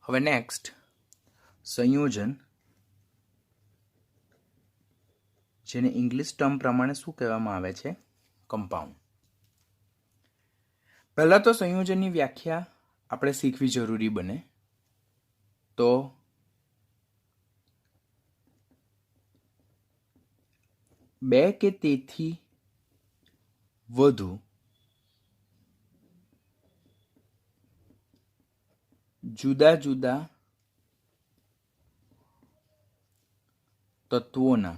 હવે નેક્સ્ટ સંયોજન, જેને ઇંગ્લિશ ટર્મ પ્રમાણે શું કહેવામાં આવે છે? કમ્પાઉન્ડ. પહેલાં તો સંયોજનની વ્યાખ્યા આપણે શીખવી જરૂરી બને. તો બે કે તેથી વધુ જુદા જુદા તત્વોના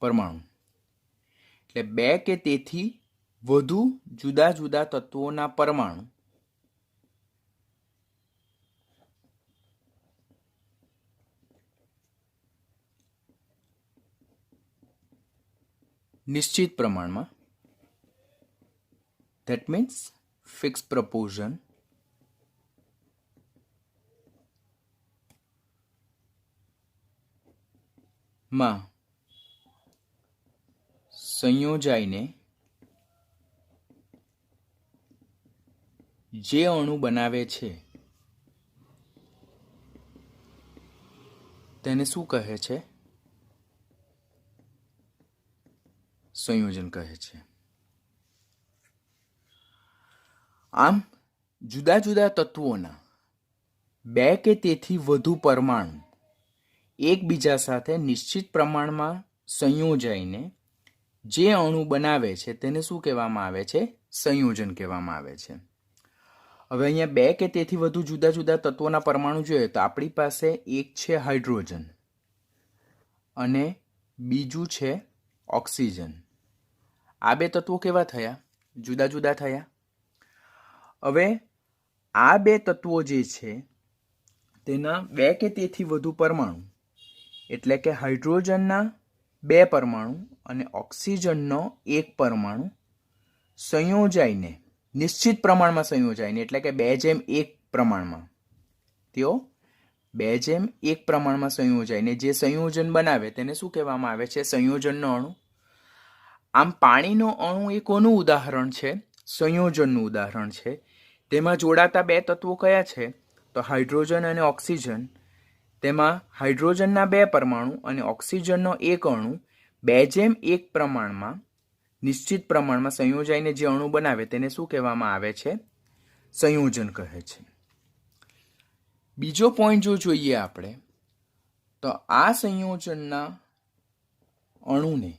પરમાણુ, એટલે બે કે તેથી વધુ જુદા જુદા તત્વોના પરમાણુ નિશ્ચિત પ્રમાણમાં, ધેટ મીન્સ ફિક્સ પ્રપોર્શન, માં સંયોજાઈને જે અણુ બનાવે છે તેને શું કહે છે? સંયોજન કહે છે. આમ જુદા જુદા તત્વોના બે કે તેથી વધુ પરમાણુ એકબીજા સાથે નિશ્ચિત પ્રમાણમાં સંયોજાઈને જે અણુ બનાવે છે તેને શું કહેવામાં આવે છે? સંયોજન કહેવામાં આવે છે. હવે અહીંયા બે કે તેથી વધુ જુદા જુદા તત્વોના પરમાણુ જોઈએ તો આપણી પાસે એક છે હાઇડ્રોજન અને બીજું છે ઓક્સિજન. આ બે તત્વો કેવા થયા? જુદા જુદા થયા. હવે આ બે તત્વો જે છે તેના બે કે તેથી વધુ પરમાણુ, એટલે કે હાઇડ્રોજનના બે પરમાણુ અને ઓક્સિજનનો એક પરમાણુ સંયોજાઈને, નિશ્ચિત પ્રમાણમાં સંયોજાઈને, એટલે કે 2:1 પ્રમાણમાં, તેઓ 2:1 પ્રમાણમાં સંયોજાઈને જે સંયોજન બનાવે તેને શું કહેવામાં આવે છે? સંયોજનનો અણુ. આમ પાણીનો અણુ એ કોનું ઉદાહરણ છે? સંયોજનનું ઉદાહરણ છે. તેમાં જોડાતા બે તત્વો કયા છે? તો હાઇડ્રોજન અને ઓક્સિજન. તેમાં હાઇડ્રોજનના બે પરમાણુ અને ઓક્સિજનનો એક અણુ 2:1 પ્રમાણમાં, નિશ્ચિત પ્રમાણમાં સંયોજાઈને જે અણુ બનાવે તેને શું કહેવામાં આવે છે? સંયોજન કહે છે. બીજો પોઈન્ટ જો જોઈએ આપણે તો આ સંયોજનના અણુને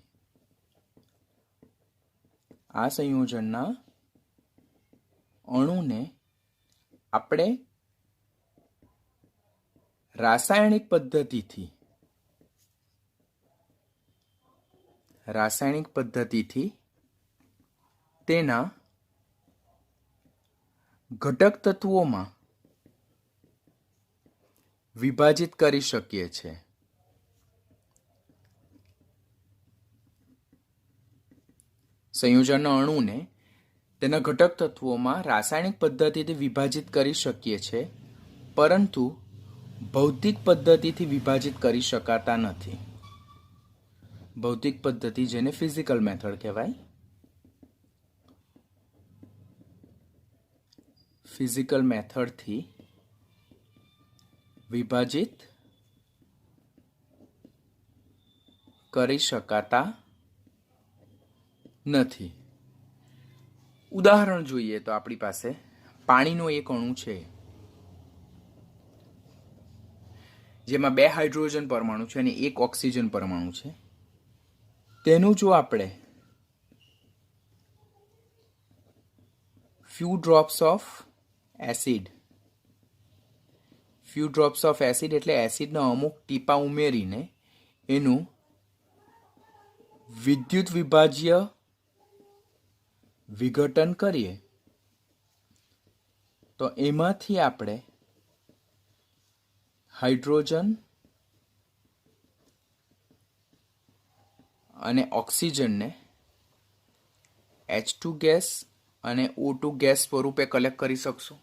આપણે રાસાયણિક પદ્ધતિથી તેના ઘટક તત્વોમાં વિભાજિત કરી શકીએ છીએ. સંયોજનના અણુને તેના ઘટક તત્વોમાં રાસાયણિક પદ્ધતિથી વિભાજિત કરી શકીએ છીએ, પરંતુ ભૌતિક પદ્ધતિથી વિભાજિત કરી શકાતા નથી. ભૌતિક પદ્ધતિ, જેને ફિઝિકલ મેથડ કહેવાય, ફિઝિકલ મેથડથી વિભાજિત કરી શકાતા નથી. ઉદાહરણ જોઈએ તો આપણી પાસે પાણીનો એક અણુ છે જેમાં બે હાઇડ્રોજન પરમાણુ છે અને એક ઓક્સિજન પરમાણુ છે. તેનું જો આપણે few drops of acid એટલે એસિડના અમુક ટીપા ઉમેરીને એનું વિદ્યુત વિભાજ્ય વિઘટન કરીએ તો એમાંથી આપણે હાઇડ્રોજન અને ઓક્સિજનને H2 ગેસ અને O2 ગેસ સ્વરૂપે કલેક્ટ કરી શકશું.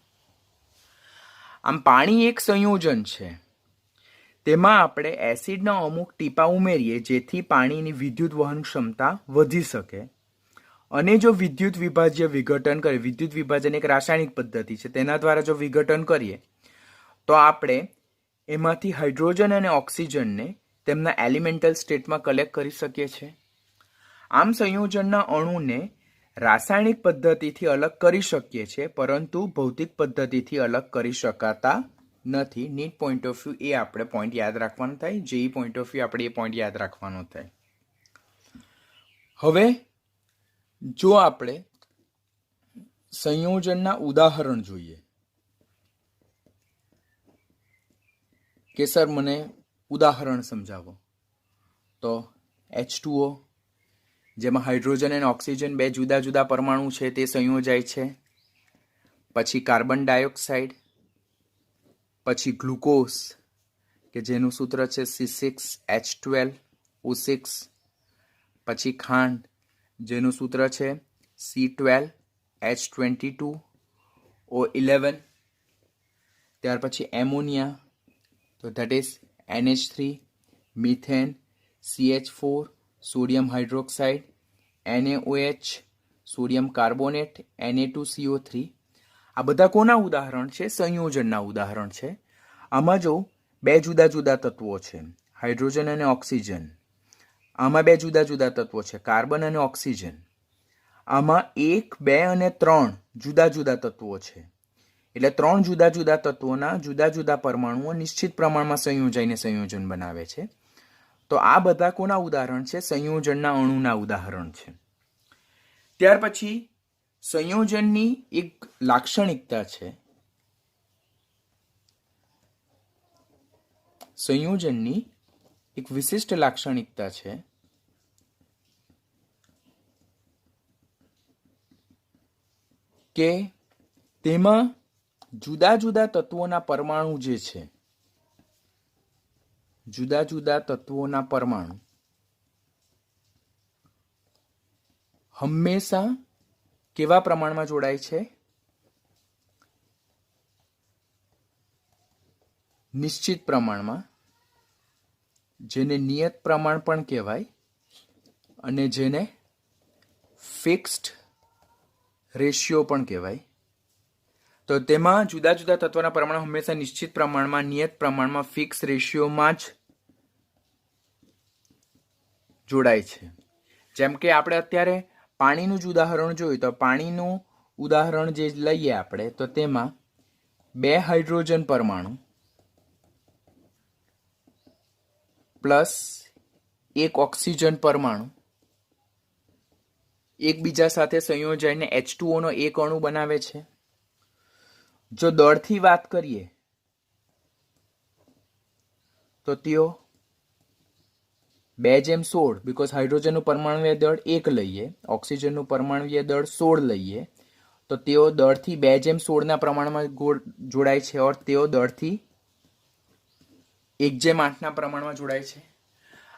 આમ પાણી એક સંયોજન છે. તેમાં આપણે એસિડના અમુક ટીપા ઉમેરીએ જેથી પાણીની વિદ્યુત વહન ક્ષમતા વધી શકે અને જો વિદ્યુત વિભાજ્ય વિઘટન કરે, વિદ્યુત વિભાજન એક રાસાયણિક પદ્ધતિ છે, તેના દ્વારા જો વિઘટન કરીએ તો આપણે એમાંથી હાઇડ્રોજન અને ઓક્સિજનને તેમના એલિમેન્ટલ સ્ટેટમાં કલેક્ટ કરી શકીએ છીએ. આમ સંયોજનના અણુને રાસાયણિક પદ્ધતિથી અલગ કરી શકીએ છીએ, પરંતુ ભૌતિક પદ્ધતિથી અલગ કરી શકાતા નથી. નીટ પોઈન્ટ ઓફ વ્યૂ એ આપણે પોઈન્ટ યાદ રાખવાનો થાય, જેઈ પોઈન્ટ ઓફ વ્યૂ આપણે એ પોઈન્ટ યાદ રાખવાનો થાય. હવે જો આપણે સંયોજનના ઉદાહરણ જોઈએ કે સર મને ઉદાહરણ સમજાવો, તો H2O, જેમાં હાઇડ્રોજન અને ઓક્સિજન બે જુદા જુદા પરમાણુ છે તે સંયોજાય છે. પછી કાર્બન ડાયોક્સાઇડ, પછી ગ્લુકોઝ કે જેનું સૂત્ર છે C6H12O6, પછી ખાંડ જેનું સૂત્ર છે C12H22O11, ત્યાર પછી એમોનિયા, તો that is NH3, methane, CH4, sodium hydroxide, NaOH, sodium carbonate, Na2CO3. આ બધા કોના ઉદાહરણ છે? સંયોજનના ઉદાહરણ છે. આમાં જો બે જુદા જુદા તત્વો છે, હાઇડ્રોજન અને ઓક્સિજન, આમાં બે જુદા જુદા તત્વો છે, કાર્બન અને ઓક્સિજન, આમાં 1, 2 અને 3 જુદા જુદા તત્વો છે. એટલે 3 જુદા જુદા તત્વોના જુદા જુદા પરમાણુઓ નિશ્ચિત પ્રમાણમાં સંયોજાઈને સંયોજન બનાવે છે. તો આ બધા કોના ઉદાહરણ છે? સંયોજનના અણુના ઉદાહરણ છે. ત્યાર પછી સંયોજનની એક લાક્ષણિકતા છે, સંયોજનની એક વિશિષ્ટ લાક્ષણિકતા છે કે તેમાં જુદા જુદા તત્વોના પરમાણુ જે છે, જુદા જુદા તત્વોના પરમાણુ હંમેશા કેવા પ્રમાણમાં જોડાય છે? નિશ્ચિત પ્રમાણમાં, જેને નિયત પ્રમાણ પણ કહેવાય અને જેને ફિક્સ્ડ રેશિયો પણ કહેવાય. તો તેમાં જુદા જુદા તત્વના પરમાણુ હંમેશા નિશ્ચિત પ્રમાણમાં, નિયત પ્રમાણમાં, ફિક્સ રેશિયોમાં જ જોડાય છે. જેમ કે આપણે અત્યારે પાણીનું જ ઉદાહરણ જોયું, તો પાણીનું ઉદાહરણ જે લઈએ આપણે, તો તેમાં 2 હાઇડ્રોજન પરમાણુ પ્લસ 1 ઓક્સિજન પરમાણુ એકબીજા સાથે સંયોજાઈને H2O નો એક અણુ બનાવે છે. જો દળથી વાત કરીએ તો તેઓ 2:16, બીકોઝ હાઇડ્રોજનનું પરમાણુય દળ 1 લઈએ, ઓક્સિજનનું પરમાણુય દળ 16 લઈએ, તો તેઓ દળથી 2:16 ના પ્રમાણમાં જોડાય છે, ઓર તેઓ દળથી 1:8 ના પ્રમાણમાં જોડાય છે.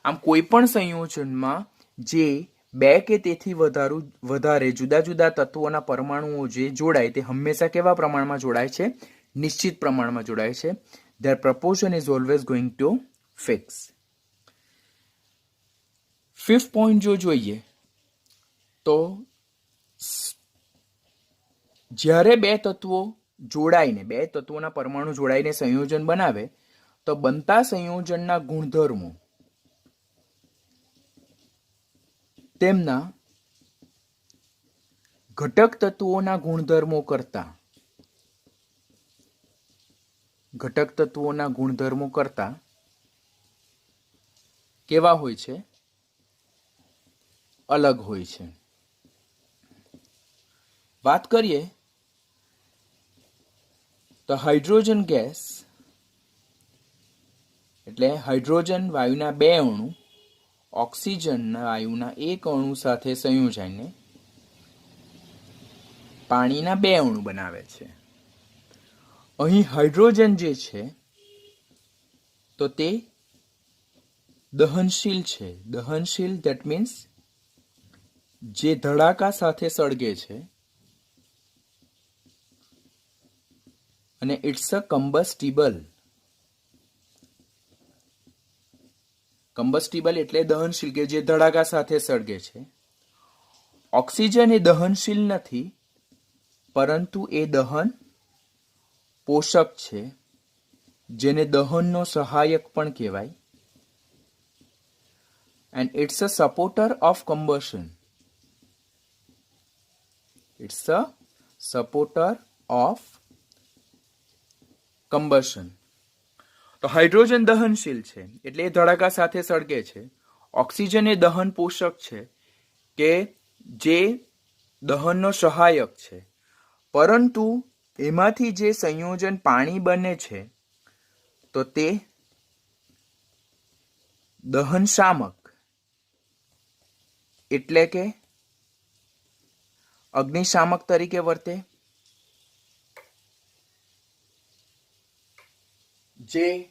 આમ કોઈ પણ સંયોજનમાં જે 2 કે તેથી વધારે જુદા જુદા તત્વોના પરમાણુઓ જે જોડાય તે હંમેશા કેવા પ્રમાણમાં જોડાય છે? નિશ્ચિત પ્રમાણમાં જોડાય છે. Their proportion is always going to fix. 5th point જો જોઈએ તો જ્યારે બે તત્વો જોડાઈને, બે તત્વોના પરમાણુ જોડાઈને સંયોજન બનાવે તો બનતા સંયોજનના ગુણધર્મો તેમના ઘટક તત્વોના ગુણધર્મો કરતા કેવા હોય છે? અલગ હોય છે. વાત કરીએ તો હાઇડ્રોજન ગેસ એટલે હાઇડ્રોજન વાયુના 2 અણુ ઓક્સિજન વાયુના 1 અણુ સાથે સંયોજાઈને પાણીના 2 અણુ બનાવે છે. અહીં હાઇડ્રોજન જે છે તો તે દહનશીલ છે. દહનશીલ ધેટ મીન્સ જે ધડાકા સાથે સળગે છે, અને ઇટ્સ અ કમ્બસ્ટિબલ. કમ્બસ્ટિબલ એટલે દહનશીલ કે જે ધડાકા સાથે સળગે છે. ઓક્સિજન એ દહનશીલ નથી, પરંતુ એ દહન પોષક છે, જેને દહનનો સહાયક પણ કહેવાય. And it's a supporter of combustion. It's a supporter of combustion. તો હાઇડ્રોજન દહનશીલ છે, એટલે એ ધડાકા સાથે સળગે છે. ઓક્સિજન એ દહન પોષક છે કે જે દહનનો સહાયક છે, પરંતુ એમાંથી જે સંયોજન પાણી બને છે તો તે દહનશામક એટલે કે અગ્નિશામક તરીકે વર્તે. જે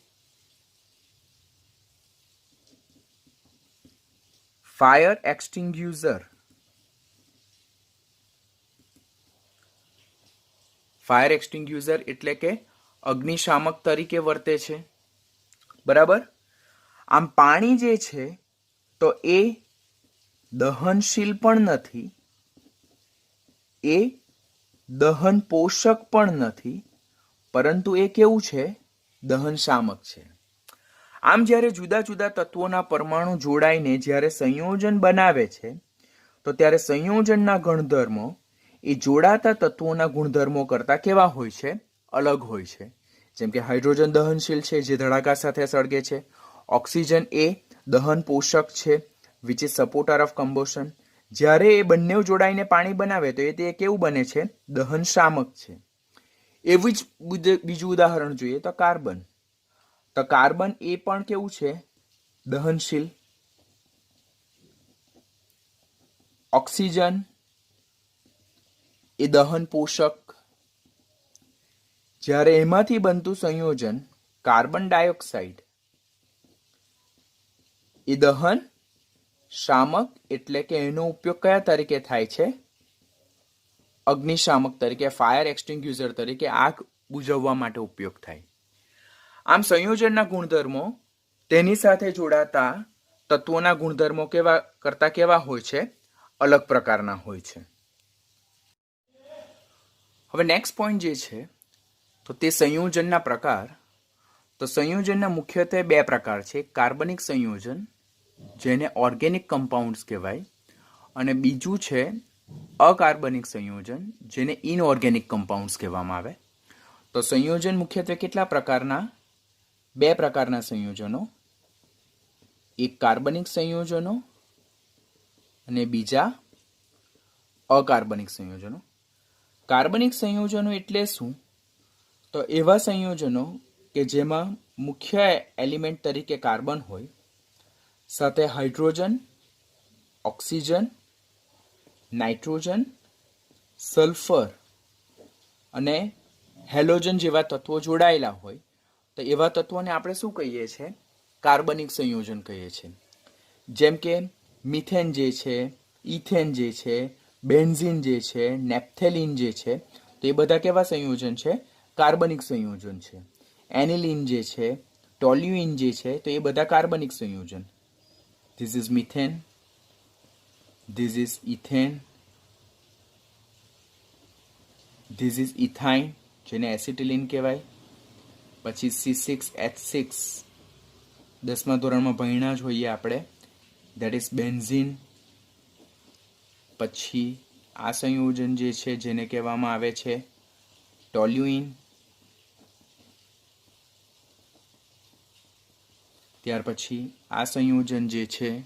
ફાયર એક્સટિંગ્યુઝર એટલે કે અગ્નિશામક તરીકે વર્તે છે. બરાબર. આમ પાણી જે છે તો એ દહનશીલ પણ નથી, એ દહન પોષક પણ નથી, પરંતુ એ કેવું છે? દહનશામક છે. આમ જ્યારે જુદા જુદા તત્વોના પરમાણુ જોડાઈને જ્યારે સંયોજન બનાવે છે તો ત્યારે સંયોજનના ગુણધર્મો એ જોડાતા તત્વોના ગુણધર્મો કરતા કેવા હોય છે? અલગ હોય છે. જેમ કે હાઇડ્રોજન દહનશીલ છે, જે ધડાકા સાથે સળગે છે. ઓક્સિજન એ દહન પોષક છે, which is supporter of combustion. જ્યારે એ બંને જોડાઈને પાણી બનાવે તો એ તે કેવું બને છે? દહનશામક છે. એવું જ બીજું ઉદાહરણ જોઈએ તો કાર્બન. તો કાર્બન એ પણ કેવું છે? દહનશીલ. ઓક્સિજન એ દહન પોષક. જ્યારે એમાંથી બનતું સંયોજન કાર્બન ડાયોક્સાઇડ એ દહન શામક એટલે કે એનો ઉપયોગ કયા તરીકે થાય છે? અગ્નિશામક તરીકે, ફાયર એક્સટિંગ્યુઝર તરીકે આગ બુઝાવવા માટે ઉપયોગ થાય. આમ સંયોજનના ગુણધર્મો તેની સાથે જોડાતા તત્વોના ગુણધર્મો કેવા હોય છે? અલગ પ્રકારના હોય છે. હવે નેક્સ્ટ પોઈન્ટ જે છે તો તે સંયોજનના પ્રકાર. તો સંયોજનના મુખ્યત્વે બે પ્રકાર છે. કાર્બનિક સંયોજન, જેને ઓર્ગેનિક કમ્પાઉન્ડ્સ કહેવાય, અને બીજું છે અકાર્બનિક સંયોજન, જેને ઇનઓર્ગેનિક કમ્પાઉન્ડ્સ કહેવામાં આવે. તો સંયોજન મુખ્યત્વે કેટલા પ્રકારના? બે પ્રકારના સંયોજનો. એક કાર્બનિક સંયોજનો અને બીજા અકાર્બનિક સંયોજનો. કાર્બનિક સંયોજનો એટલે શું? તો એવા સંયોજનો કે જેમાં મુખ્ય એલિમેન્ટ તરીકે કાર્બન હોય, સાથે હાઇડ્રોજન, ઓક્સિજન, નાઇટ્રોજન, સલ્ફર અને હેલોજન જેવા તત્વો જોડાયેલા હોય, તો એવા તત્વોને આપણે શું કહીએ છીએ? કાર્બનિક સંયોજન કહીએ છીએ. જેમ કે મિથેન જે છે, ઇથેન જે છે, બેન્ઝીન જે છે, નેપ્થેલિન જે છે, તો એ બધા કેવા સંયોજન છે? કાર્બનિક સંયોજન છે. એનિલિન જે છે, ટોલ્યુઇન જે છે, તો એ બધા કાર્બનિક સંયોજન. This is methane, this is ethane, this is ethyne, જેને એસિટિલિન કહેવાય. પછી C6H6 દસમા ધોરણમાં ભણ્યા જ હોઈએ આપણે, દેટ ઇઝ બેન્ઝીન. પછી આ સંયોજન જે છે જેને કહેવામાં આવે છે ટોલ્યુઇન. ત્યાર પછી આ સંયોજન જે છે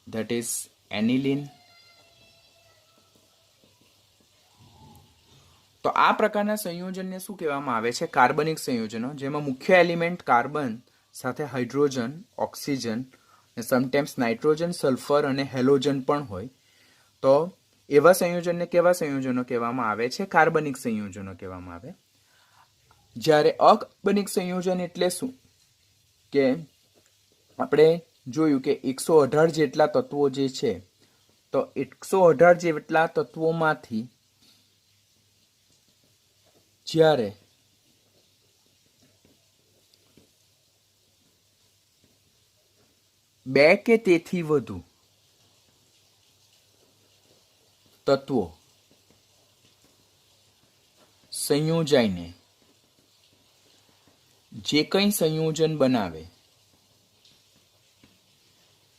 દેટ ઇઝ એનિલિન. તો આ પ્રકારના સંયોજનને શું કહેવામાં આવે છે? કાર્બનિક સંયોજનો, જેમાં મુખ્ય એલિમેન્ટ કાર્બન સાથે hydrogen, oxygen, sometimes nitrogen, sulphur અને હેલોજન પણ હોય. તો એવા સંયોજનને કેવા સંયોજનો કહેવામાં આવે છે? કાર્બનિક સંયોજનો કહેવામાં આવે. જ્યારે અકાર્બનિક સંયોજન એટલે શું? કે આપણે જોયું કે 118 જેટલા તત્વો જે છે, તો 118 જેટલા તત્વોમાંથી જ્યારે બે કે તેથી વધુ તત્વો સંયોજાઈને જે કંઈ સંયોજન બનાવે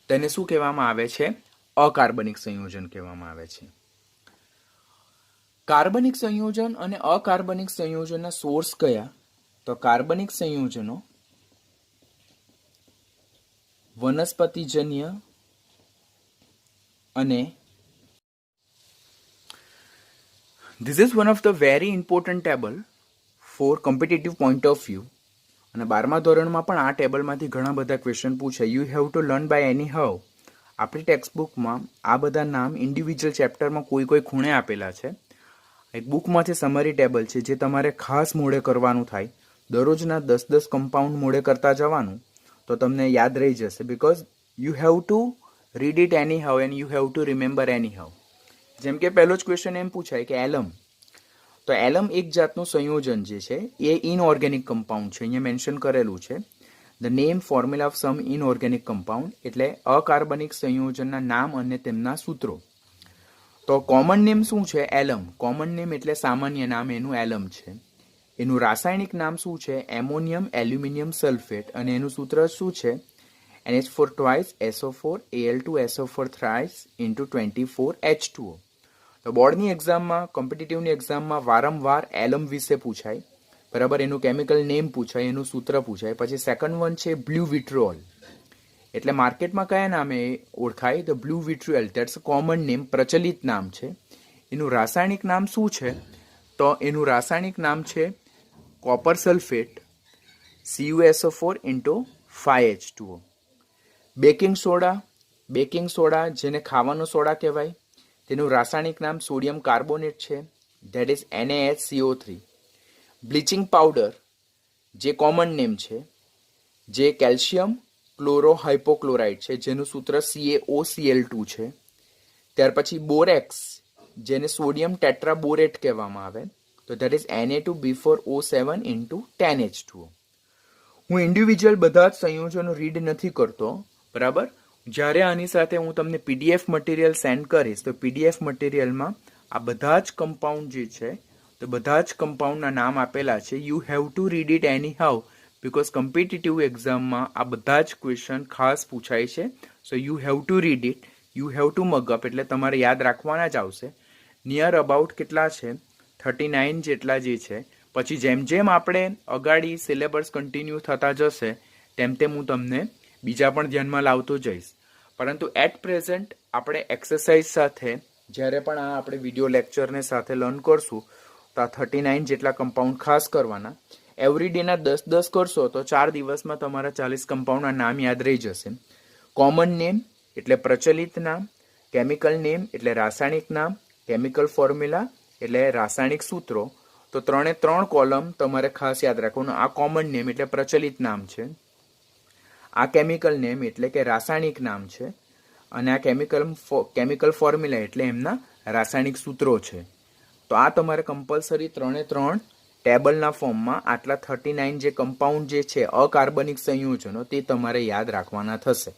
તેને શું કહેવામાં આવે છે? અકાર્બનિક સંયોજન કહેવામાં આવે છે. કાર્બનિક સંયોજન અને અકાર્બનિક સંયોજનના સોર્સ કયા? તો કાર્બનિક સંયોજનો વનસ્પતિજન્ય અને this is one of the very important table for competitive point of view. અને 12મા ધોરણમાં પણ આ ટેબલમાંથી ઘણા બધા ક્વેશ્ચન પૂછે. You have to learn by any how. આપણી ટેક્સ્ટબુકમાં આ બધા નામ ઇન્ડિવિજ્યુઅલ ચેપ્ટરમાં કોઈ ખૂણે આપેલા છે. એક બુકમાંથી સમરી ટેબલ છે જે તમારે ખાસ મોડે કરવાનું થાય. દરરોજના 10 કમ્પાઉન્ડ મોડે કરતા જવાનું તો તમને યાદ રહી જશે. Because you have to read it any how and you have two remember any how. જેમ કે પહેલો જ ક્વેશ્ચન એમ પૂછાય કે એલમ. તો એલમ એક જાતનું સંયોજન જે છે એ ઇનઓર્ગેનિક કમ્પાઉન્ડ છે. અહીંયા મેન્શન કરેલું છે the name formula of sum inorganic compound, એટલે અકાર્બનિક સંયોજનના નામ અને તેમના સૂત્રો. તો કોમન નેમ શું છે? એલમ. કોમન નેમ એટલે સામાન્ય નામ એનું એલમ છે. એનું રાસાયણિક નામ શું છે? Ammonium aluminium sulphate. અને એનું સૂત્ર શું છે? NH4 twice SO4 Al2 SO4 thrice into 24 H2O. તો બોર્ડની એક્ઝામમાં, કોમ્પિટિટિવની એક્ઝામમાં વારંવાર એલમ વિશે પૂછાય. બરાબર, એનું કેમિકલ નેમ પૂછાય, એનું સૂત્ર પૂછાય. પછી સેકન્ડ વન છે બ્લુ વિટ્રોલ. એટલે માર્કેટમાં કયા નામે ઓળખાય? The blue vitriol. That's a common name, પ્રચલિત નામ છે. એનું રાસાયણિક નામ શું છે? તો એનું રાસાયણિક નામ છે copper sulphate CuSO4 into 5H2O. Baking soda. Baking soda જેને ખાવાનો સોડા કહેવાય, તેનું રાસાયણિક નામ સોડિયમ કાર્બોનેટ છે. That is NaHCO3. Bleaching powder જે કોમન નેમ છે, જે કેલ્શિયમ ક્લોરોહાઇપોક્લોરાઇડ છે, જેનું સૂત્ર CaOCl2 છે. ત્યાર પછી બોરેક્સ, જેને સોડિયમ ટેટ્રાબોરેટ કહેવામાં આવે, તો that is Na2B4O7 into 10H2O. હું ઇન્ડિવિજ્યુઅલ બધા જ સંયોજનો રીડ નથી કરતો. બરાબર, જ્યારે આની સાથે હું તમને PDF મટીરિયલ સેન્ડ કરીશ તો PDF મટીરિયલમાં આ બધા જ કમ્પાઉન્ડ જે છે તો બધા જ કમ્પાઉન્ડના નામ આપેલા છે. You have to read it anyhow, because competitive એક્ઝામમાં આ બધા જ ક્વેશ્ચન ખાસ પૂછાય છે. So you have to read it, you have to mug up, એટલે તમારે યાદ રાખવાના જ આવશે. નિયર અબાઉટ કેટલા છે? 39 જેટલા જે છે. પછી જેમ જેમ આપણે અગાડી સિલેબસ કન્ટિન્યુ થતા જશે તેમ તેમ હું તમને બીજા પણ ધ્યાનમાં લાવતો જઈશ. પરંતુ એટ પ્રેઝન્ટ આપણે એક્સરસાઇઝ સાથે જ્યારે પણ આ આપણે વિડીયો લેક્ચરને સાથે લર્ન કરશું તો આ 39 જેટલા કમ્પાઉન્ડ ખાસ કરવાના. એવરી ડેના 10 કરશો તો 4 દિવસમાં તમારા 40 કમ્પાઉન્ડના નામ યાદ રહી જશે. કોમન નેમ એટલે પ્રચલિત નામ, કેમિકલ નેમ એટલે રાસાયણિક નામ, કેમિકલ ફોર્મ્યુલા એટલે રાસાયણિક સૂત્રો. તો 3 કોલમ તમારે ખાસ યાદ રાખવાનું. આ કોમન નેમ એટલે પ્રચલિત નામ છે, આ કેમિકલ નેમ એટલે કે રાસાયણિક નામ છે, અને આ કેમિકલ ફોર્મ્યુલા એટલે એમના રાસાયણિક સૂત્રો છે. તો આ તમારે કમ્પલસરી 3 ટેબલના ફોર્મમાં આટલા 39 જે કમ્પાઉન્ડ જે છે અકાર્બનિક સંયોજનો તે તમારે યાદ રાખવાના થશે.